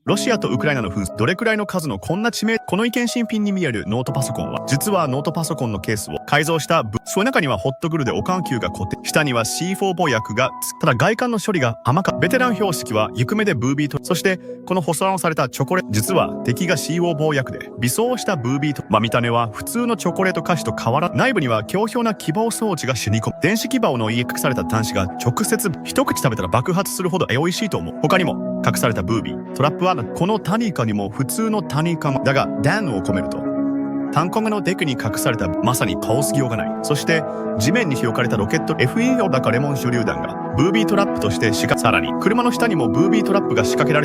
ロシアとウクライナの紛争、どれくらいの数のこんな致命、この意見新品に見えるノートパソコンは、実はノートパソコンのケースを改造したその中にはホットグルでお環球が固定、下には C4 防薬が、ただ外観の処理が甘かった。ベテラン標識は行く目でブービーと、そしてこの舗装されたチョコレート、実は敵が CO 防薬で偽装したブービーと、見た目は普通のチョコレート菓子と変わらない。内部には強力な起爆装置が染み込む。電子起爆の隠された端子が直接一口食べたら爆発するほど美味しいと思う。他にも隠されたブービー、トラップはこのタニカにも普通のタニカだが、ダンを込めると単コムのデックに隠されたまさにカオスようがない。そして地面に置かれたロケット FE 用だかレモン手榴弾がブービートラップとしてさらに車の下にもブービートラップが仕掛けられて